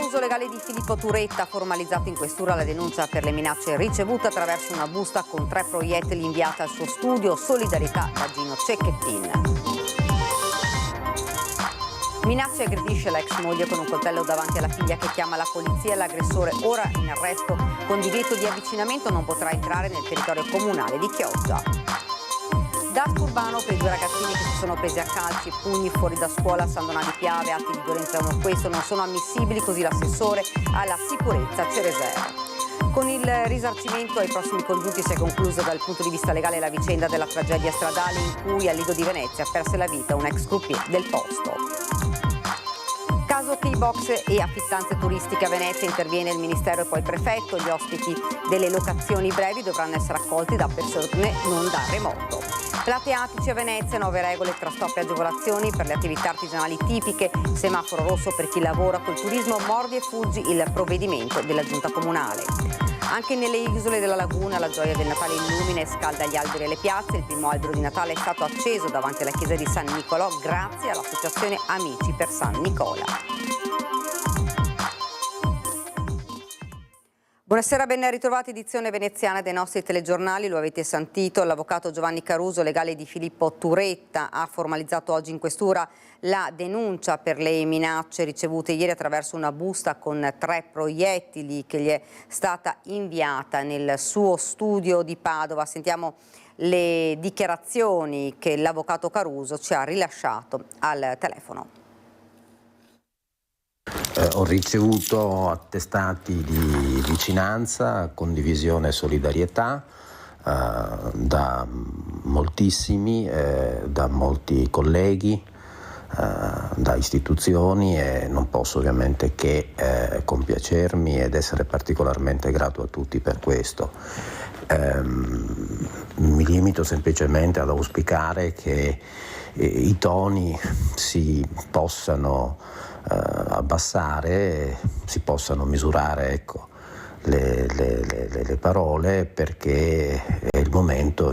Caruso, legale di Filippo Turetta, ha formalizzato in questura la denuncia per le minacce ricevute attraverso una busta con 3 proiettili inviata al suo studio. Solidarietà da Gino Cecchettin. Minaccia e aggredisce la ex moglie con un coltello davanti alla figlia che chiama la polizia. L'aggressore, ora in arresto con divieto di avvicinamento, non potrà entrare nel territorio comunale di Chioggia. Daspo urbano per i 2 ragazzini che si sono presi a calci e pugni fuori da scuola a San Donà di Piave. Atti di violenza come questo non sono ammissibili, così l'assessore alla sicurezza Ceresera. Con il risarcimento ai prossimi congiunti si è conclusa dal punto di vista legale la vicenda della tragedia stradale in cui a Lido di Venezia perse la vita un ex croupier del posto. Caso Keybox e affittanze turistiche a Venezia, interviene il Ministero e poi il Prefetto. Gli ospiti delle locazioni brevi dovranno essere accolti da persone non da remoto. Plateatici a Venezia, 9 regole tra stop e agevolazioni per le attività artigianali tipiche, semaforo rosso per chi lavora col turismo, mordi e fuggi il provvedimento della Giunta Comunale. Anche nelle isole della laguna la gioia del Natale illumina e scalda gli alberi e le piazze. Il primo albero di Natale è stato acceso davanti alla chiesa di San Nicolò grazie all'associazione Amici per San Nicola. Buonasera, ben ritrovati, edizione veneziana dei nostri telegiornali. Lo avete sentito, l'avvocato Giovanni Caruso, legale di Filippo Turetta, ha formalizzato oggi in questura la denuncia per le minacce ricevute ieri attraverso una busta con 3 proiettili che gli è stata inviata nel suo studio di Padova. Sentiamo le dichiarazioni che l'avvocato Caruso ci ha rilasciato al telefono. Ho ricevuto attestati di vicinanza, condivisione e solidarietà da moltissimi, da molti colleghi, da istituzioni, e non posso ovviamente che compiacermi ed essere particolarmente grato a tutti per questo. Mi limito semplicemente ad auspicare che i toni si possano abbassare, si possano misurare, ecco, le parole, perché è un momento,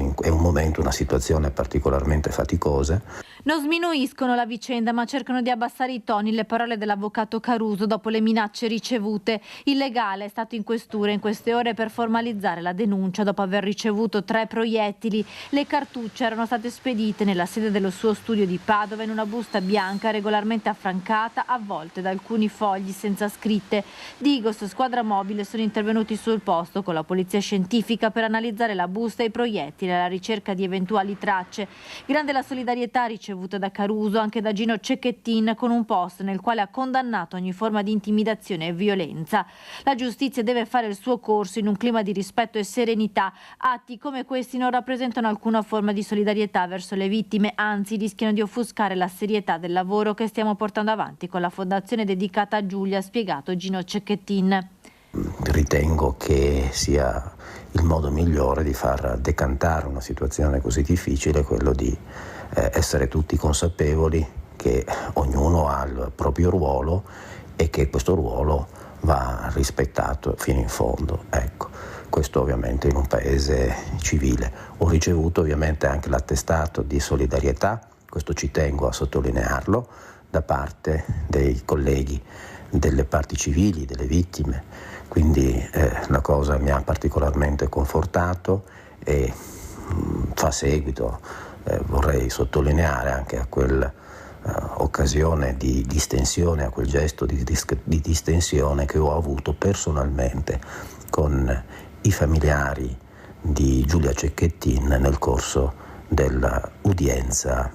una situazione particolarmente faticosa. Non sminuiscono la vicenda, ma cercano di abbassare i toni, le parole dell'avvocato Caruso dopo le minacce ricevute. Il legale è stato in questura in queste ore per formalizzare la denuncia dopo aver ricevuto 3 proiettili. Le cartucce erano state spedite nella sede dello suo studio di Padova in una busta bianca regolarmente affrancata, avvolte da alcuni fogli senza scritte. Digos, squadra mobile, sono intervenuti sul posto con la polizia scientifica per analizzare la busta e i proiettili alla ricerca di eventuali tracce. Grande la solidarietà ricevuta da Caruso, anche da Gino Cecchettin, con un post nel quale ha condannato ogni forma di intimidazione e violenza. La giustizia deve fare il suo corso in un clima di rispetto e serenità. Atti come questi non rappresentano alcuna forma di solidarietà verso le vittime, anzi rischiano di offuscare la serietà del lavoro che stiamo portando avanti con la fondazione dedicata a Giulia, ha spiegato Gino Cecchettin. Ritengo che sia il modo migliore di far decantare una situazione così difficile, quello di essere tutti consapevoli che ognuno ha il proprio ruolo e che questo ruolo va rispettato fino in fondo. Ecco, questo ovviamente in un paese civile. Ho ricevuto ovviamente anche l'attestato di solidarietà, questo ci tengo a sottolinearlo, da parte dei colleghi delle parti civili, delle vittime, quindi la cosa mi ha particolarmente confortato e fa seguito, vorrei sottolineare, anche a quell'occasione di distensione, a quel gesto di distensione che ho avuto personalmente con i familiari di Giulia Cecchettin nel corso dell'udienza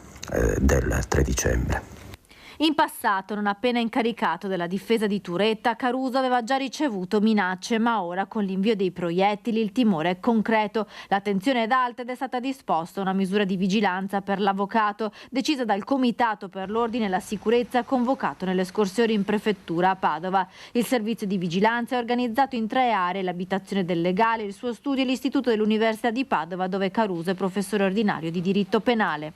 del 3 dicembre. In passato, non appena incaricato della difesa di Turetta, Caruso aveva già ricevuto minacce, ma ora con l'invio dei proiettili il timore è concreto. La tensione è alta ed è stata disposta una misura di vigilanza per l'avvocato, decisa dal Comitato per l'Ordine e la Sicurezza convocato nelle scorse ore in prefettura a Padova. Il servizio di vigilanza è organizzato in 3 aree: l'abitazione del legale, il suo studio e l'istituto dell'Università di Padova, dove Caruso è professore ordinario di diritto penale.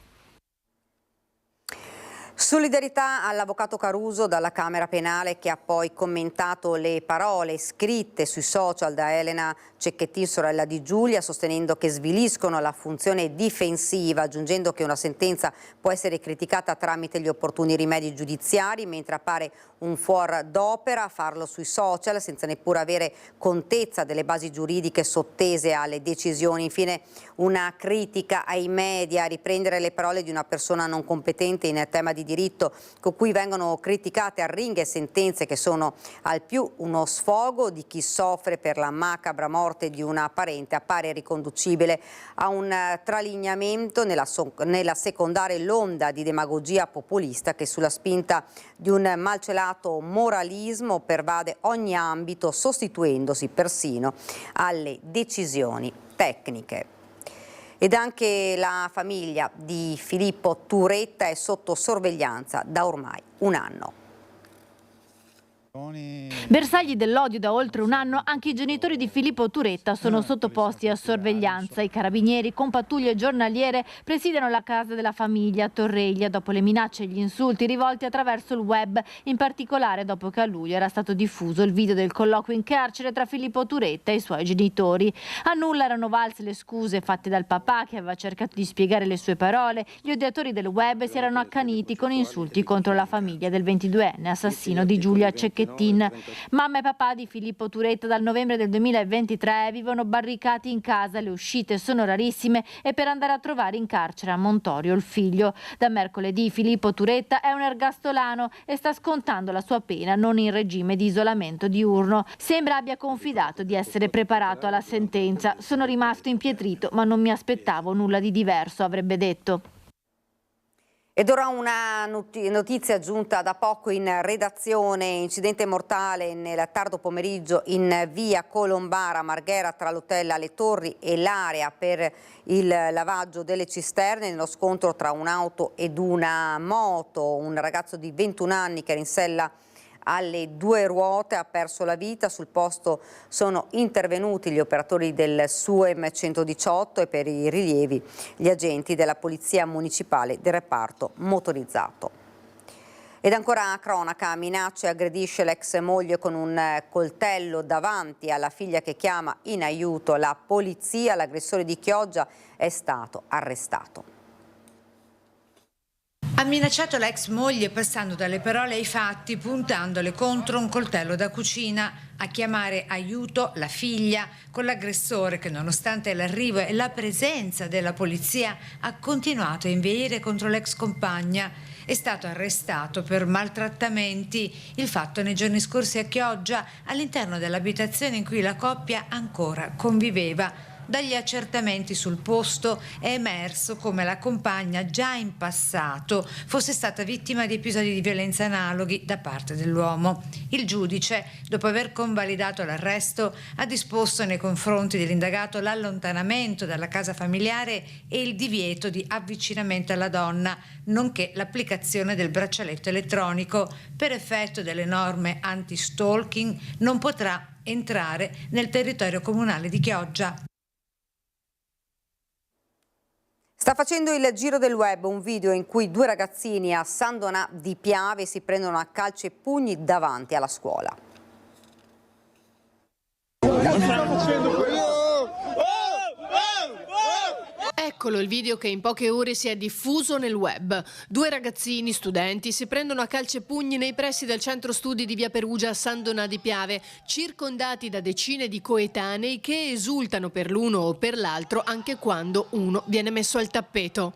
Solidarietà all'avvocato Caruso dalla Camera Penale, che ha poi commentato le parole scritte sui social da Elena Cecchettin, sorella di Giulia, sostenendo che sviliscono la funzione difensiva, aggiungendo che una sentenza può essere criticata tramite gli opportuni rimedi giudiziari, mentre appare un fuor d'opera farlo sui social senza neppure avere contezza delle basi giuridiche sottese alle decisioni. Infine una critica ai media, a riprendere le parole di una persona non competente in tema di diritto, con cui vengono criticate arringhe sentenze che sono al più uno sfogo di chi soffre per la macabra morte di una parente, appare riconducibile a un tralignamento nella secondare l'onda di demagogia populista che sulla spinta di un malcelato moralismo pervade ogni ambito, sostituendosi persino alle decisioni tecniche. Ed anche la famiglia di Filippo Turetta è sotto sorveglianza da ormai un anno. Bersagli dell'odio da oltre un anno, anche i genitori di Filippo Turetta sono sottoposti a sorveglianza. I carabinieri con pattuglie giornaliere presidiano la casa della famiglia a Torreglia dopo le minacce e gli insulti rivolti attraverso il web, in particolare dopo che a luglio era stato diffuso il video del colloquio in carcere tra Filippo Turetta e i suoi genitori. A nulla erano valse le scuse fatte dal papà, che aveva cercato di spiegare le sue parole. Gli odiatori del web si erano accaniti con insulti contro la famiglia del 22enne assassino di Giulia Cecchettin. Mamma e papà di Filippo Turetta dal novembre del 2023 vivono barricati in casa, le uscite sono rarissime e per andare a trovare in carcere a Montorio il figlio. Da mercoledì Filippo Turetta è un ergastolano e sta scontando la sua pena non in regime di isolamento diurno. Sembra abbia confidato di essere preparato alla sentenza. Sono rimasto impietrito, ma non mi aspettavo nulla di diverso, avrebbe detto. Ed ora una notizia giunta da poco in redazione: incidente mortale nel tardo pomeriggio in via Colombara Marghera tra l'hotel alle Torri e l'area per il lavaggio delle cisterne, nello scontro tra un'auto ed una moto. Un ragazzo di 21 anni che era in sella alle due ruote ha perso la vita. Sul posto sono intervenuti gli operatori del SUEM 118 e per i rilievi gli agenti della Polizia Municipale del reparto motorizzato. Ed ancora cronaca: minaccia e aggredisce l'ex moglie con un coltello davanti alla figlia che chiama in aiuto la polizia. L'aggressore di Chioggia è stato arrestato. Ha minacciato la ex moglie passando dalle parole ai fatti, puntandole contro un coltello da cucina. A chiamare aiuto la figlia, con l'aggressore che, nonostante l'arrivo e la presenza della polizia, ha continuato a inveire contro l'ex compagna. È stato arrestato per maltrattamenti. Il fatto nei giorni scorsi a Chioggia, all'interno dell'abitazione in cui la coppia ancora conviveva. Dagli accertamenti sul posto è emerso come la compagna già in passato fosse stata vittima di episodi di violenza analoghi da parte dell'uomo. Il giudice, dopo aver convalidato l'arresto, ha disposto nei confronti dell'indagato l'allontanamento dalla casa familiare e il divieto di avvicinamento alla donna, nonché l'applicazione del braccialetto elettronico. Per effetto delle norme anti-stalking non potrà entrare nel territorio comunale di Chioggia. Sta facendo il giro del web un video in cui due ragazzini a San Donà di Piave si prendono a calci e pugni davanti alla scuola. Eccolo il video che in poche ore si è diffuso nel web. Due ragazzini, studenti, si prendono a calci e pugni nei pressi del centro studi di via Perugia a San Donà di Piave, circondati da decine di coetanei che esultano per l'uno o per l'altro anche quando uno viene messo al tappeto.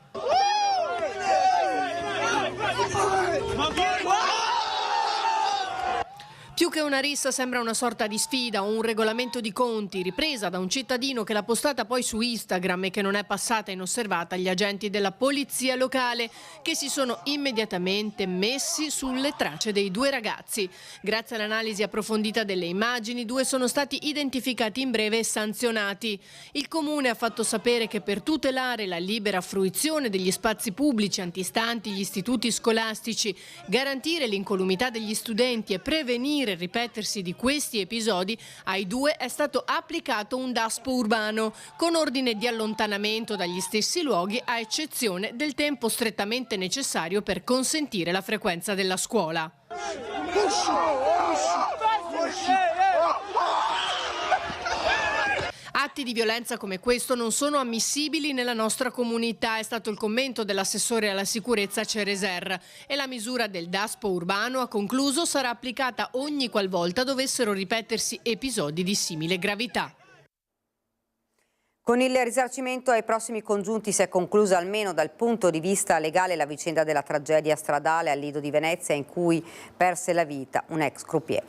Più che una rissa sembra una sorta di sfida o un regolamento di conti, ripresa da un cittadino che l'ha postata poi su Instagram e che non è passata inosservata agli agenti della polizia locale, che si sono immediatamente messi sulle tracce dei due ragazzi. Grazie all'analisi approfondita delle immagini, due sono stati identificati in breve e sanzionati. Il comune ha fatto sapere che per tutelare la libera fruizione degli spazi pubblici antistanti gli istituti scolastici, garantire l'incolumità degli studenti e prevenire prevenire il ripetersi di questi episodi, ai due è stato applicato un DASPO urbano con ordine di allontanamento dagli stessi luoghi, a eccezione del tempo strettamente necessario per consentire la frequenza della scuola. Atti di violenza come questo non sono ammissibili nella nostra comunità, è stato il commento dell'assessore alla sicurezza Cereser, e la misura del DASPO urbano, ha concluso, sarà applicata ogni qualvolta dovessero ripetersi episodi di simile gravità. Con il risarcimento ai prossimi congiunti si è conclusa, almeno dal punto di vista legale, la vicenda della tragedia stradale al Lido di Venezia in cui perse la vita un ex croupier.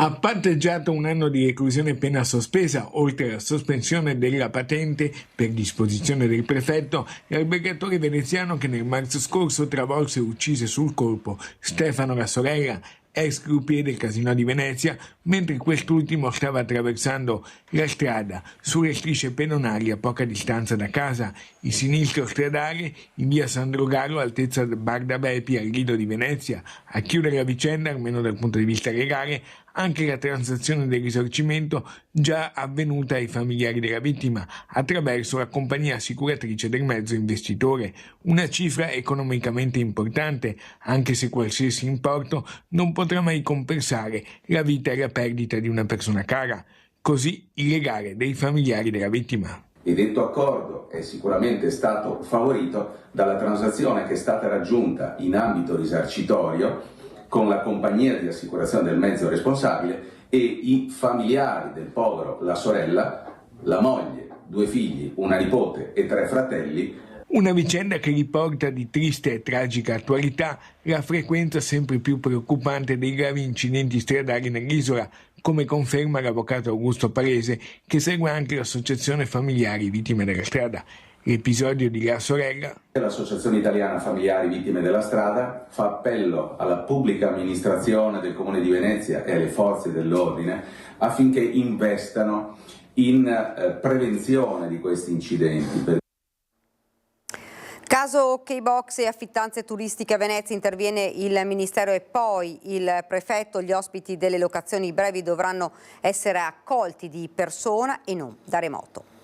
Ha patteggiato un anno di reclusione pena sospesa, oltre alla sospensione della patente per disposizione del prefetto, l'albergatore veneziano che nel marzo scorso travolse e uccise sul colpo Stefano La Sorella, ex croupier del Casinò di Venezia, mentre quest'ultimo stava attraversando la strada sulle strisce pedonali a poca distanza da casa, il sinistro stradale in via Sandro Gallo, altezza Bar da Bepi al Lido di Venezia. A chiudere la vicenda, almeno dal punto di vista legale, anche la transazione del risarcimento già avvenuta ai familiari della vittima attraverso la compagnia assicuratrice del mezzo investitore, una cifra economicamente importante, anche se qualsiasi importo non potrà mai compensare la vita e la perdita di una persona cara. Così il legale dei familiari della vittima. E detto accordo è sicuramente stato favorito dalla transazione che è stata raggiunta in ambito risarcitorio con la compagnia di assicurazione del mezzo responsabile e i familiari del povero La Sorella, la moglie, 2 figli, una nipote e 3 fratelli. Una vicenda che riporta di triste e tragica attualità la frequenza sempre più preoccupante dei gravi incidenti stradali nell'isola, come conferma l'avvocato Augusto Palese, che segue anche l'associazione familiari vittime della strada. L'episodio di La Sorella. L'Associazione Italiana Familiari Vittime della Strada fa appello alla pubblica amministrazione del Comune di Venezia e alle forze dell'ordine affinché investano in prevenzione di questi incidenti. Caso K-Box e affittanze turistiche a Venezia, interviene il Ministero e poi il prefetto. Gli ospiti delle locazioni brevi dovranno essere accolti di persona e non da remoto.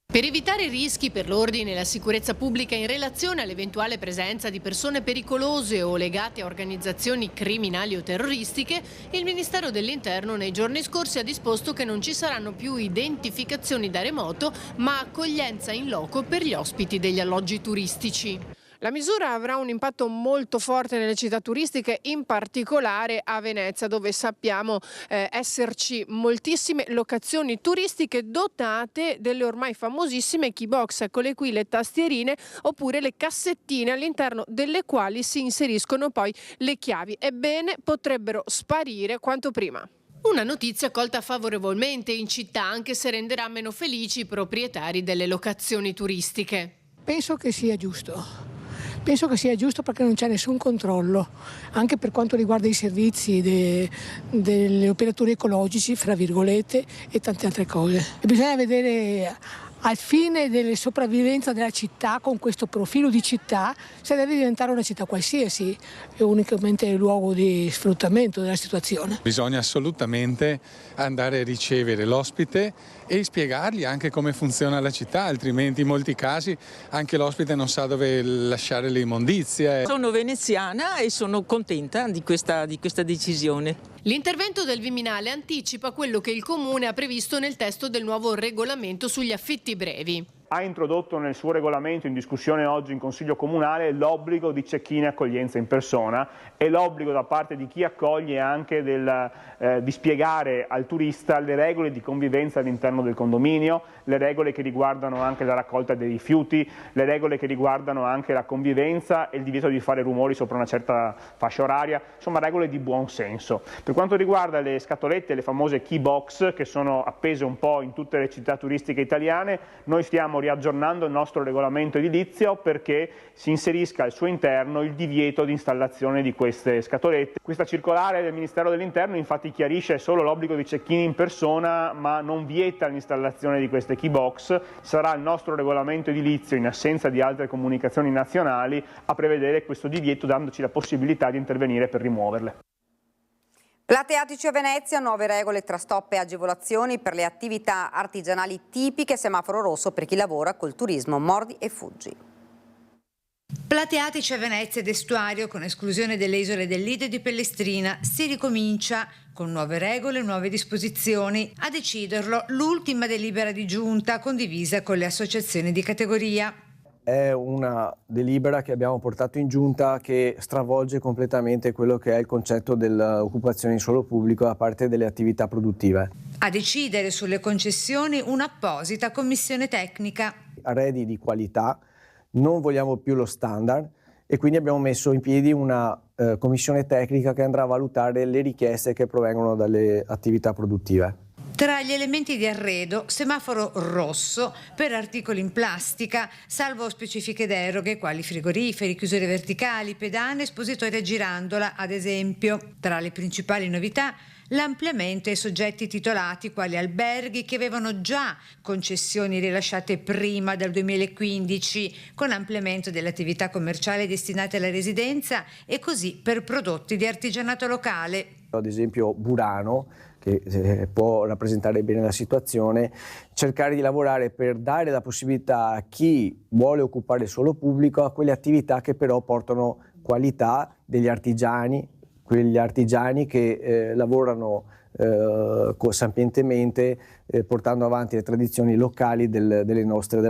Per evitare rischi per l'ordine e la sicurezza pubblica in relazione all'eventuale presenza di persone pericolose o legate a organizzazioni criminali o terroristiche, il Ministero dell'Interno nei giorni scorsi ha disposto che non ci saranno più identificazioni da remoto, ma accoglienza in loco per gli ospiti degli alloggi turistici. La misura avrà un impatto molto forte nelle città turistiche, in particolare a Venezia, dove sappiamo esserci moltissime locazioni turistiche dotate delle ormai famosissime key box, eccole qui le tastierine oppure le cassettine all'interno delle quali si inseriscono poi le chiavi. Ebbene, potrebbero sparire quanto prima. Una notizia colta favorevolmente in città, anche se renderà meno felici i proprietari delle locazioni turistiche. Penso che sia giusto. Penso che sia giusto perché non c'è nessun controllo, anche per quanto riguarda i servizi degli operatori ecologici, fra virgolette, e tante altre cose. E bisogna vedere, al fine della sopravvivenza della città, con questo profilo di città, se deve diventare una città qualsiasi, è unicamente il luogo di sfruttamento della situazione. Bisogna assolutamente andare a ricevere l'ospite e spiegargli anche come funziona la città, altrimenti in molti casi anche l'ospite non sa dove lasciare le immondizie. Sono veneziana e sono contenta di questa decisione. L'intervento del Viminale anticipa quello che il Comune ha previsto nel testo del nuovo regolamento sugli affitti brevi. Ha introdotto nel suo regolamento in discussione oggi in Consiglio Comunale l'obbligo di check-in e accoglienza in persona e l'obbligo da parte di chi accoglie anche di spiegare al turista le regole di convivenza all'interno del condominio, le regole che riguardano anche la raccolta dei rifiuti, le regole che riguardano anche la convivenza e il divieto di fare rumori sopra una certa fascia oraria, insomma regole di buon senso. Per quanto riguarda le scatolette, le famose key box che sono appese un po' in tutte le città turistiche italiane, noi stiamo stiamo riaggiornando il nostro regolamento edilizio perché si inserisca al suo interno il divieto di installazione di queste scatolette. Questa circolare del Ministero dell'Interno infatti chiarisce solo l'obbligo di check-in in persona, ma non vieta l'installazione di queste key box. Sarà il nostro regolamento edilizio, in assenza di altre comunicazioni nazionali, a prevedere questo divieto, dandoci la possibilità di intervenire per rimuoverle. Plateatici a Venezia, nuove regole tra stop e agevolazioni per le attività artigianali tipiche, semaforo rosso per chi lavora col turismo mordi e fuggi. Plateatici a Venezia ed estuario, con esclusione delle isole del Lido e di Pellestrina, si ricomincia con nuove regole e nuove disposizioni. A deciderlo l'ultima delibera di giunta condivisa con le associazioni di categoria. È una delibera che abbiamo portato in giunta che stravolge completamente quello che è il concetto dell'occupazione in suolo pubblico da parte delle attività produttive. A decidere sulle concessioni un'apposita commissione tecnica. Arredi di qualità, non vogliamo più lo standard e quindi abbiamo messo in piedi una commissione tecnica che andrà a valutare le richieste che provengono dalle attività produttive. Tra gli elementi di arredo, semaforo rosso per articoli in plastica, salvo specifiche deroghe quali frigoriferi, chiusure verticali, pedane, espositori a girandola, ad esempio. Tra le principali novità, l'ampliamento ai soggetti titolati quali alberghi che avevano già concessioni rilasciate prima del 2015, con ampliamento delle attività commerciali destinate alla residenza e così per prodotti di artigianato locale. Ad esempio Burano, che può rappresentare bene la situazione, cercare di lavorare per dare la possibilità a chi vuole occupare il suolo pubblico a quelle attività che però portano qualità degli artigiani, quegli artigiani che lavorano sapientemente portando avanti le tradizioni locali della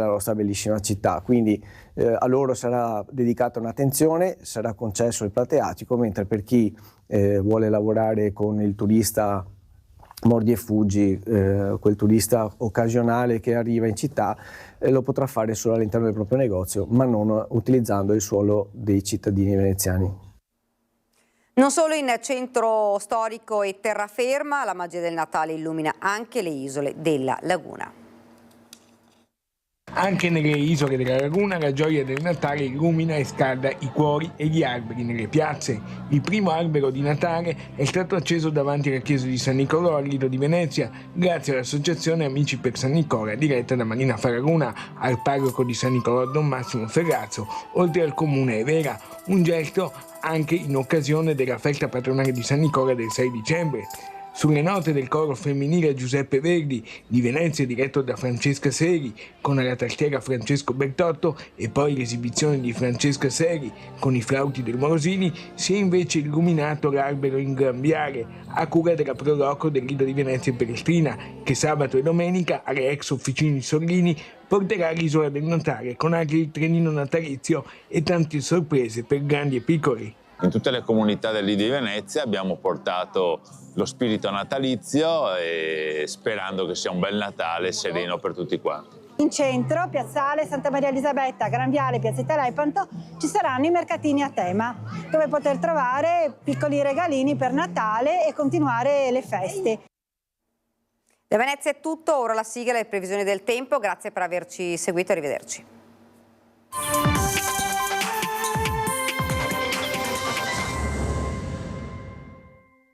nostra bellissima città. Quindi a loro sarà dedicata un'attenzione, sarà concesso il plateatico, mentre per chi vuole lavorare con il turista mordi e fuggi, quel turista occasionale che arriva in città, lo potrà fare solo all'interno del proprio negozio, ma non utilizzando il suolo dei cittadini veneziani. Non solo in centro storico e terraferma, la magia del Natale illumina anche le isole della laguna. Anche nelle isole della laguna la gioia del Natale illumina e scalda i cuori e gli alberi nelle piazze. Il primo albero di Natale è stato acceso davanti alla chiesa di San Nicolò al Lido di Venezia, grazie all'associazione Amici per San Nicola, diretta da Marina Faraguna, al parroco di San Nicolò Don Massimo Ferrazzo, oltre al comune Evera, un gesto anche in occasione della festa patronale di San Nicola del 6 dicembre. Sulle note del coro femminile Giuseppe Verdi di Venezia, diretto da Francesca Seri, con alla tastiera Francesco Bertotto, e poi l'esibizione di Francesca Seri con i flauti del Morosini, si è invece illuminato l'albero in Grambiare, a cura della Proloco del Lido di Venezia e Pellestrina, che sabato e domenica alle ex officine Sorlini porterà all'Isola del Natale con anche il trenino natalizio e tante sorprese per grandi e piccoli. In tutte le comunità del Lido di Venezia abbiamo portato lo spirito natalizio e sperando che sia un bel Natale sereno per tutti quanti. In centro, Piazzale Santa Maria Elisabetta, Gran Viale, Piazzetta Lepanto, ci saranno i mercatini a tema, dove poter trovare piccoli regalini per Natale e continuare le feste. Da Venezia è tutto, ora la sigla e le previsioni del tempo, grazie per averci seguito, arrivederci.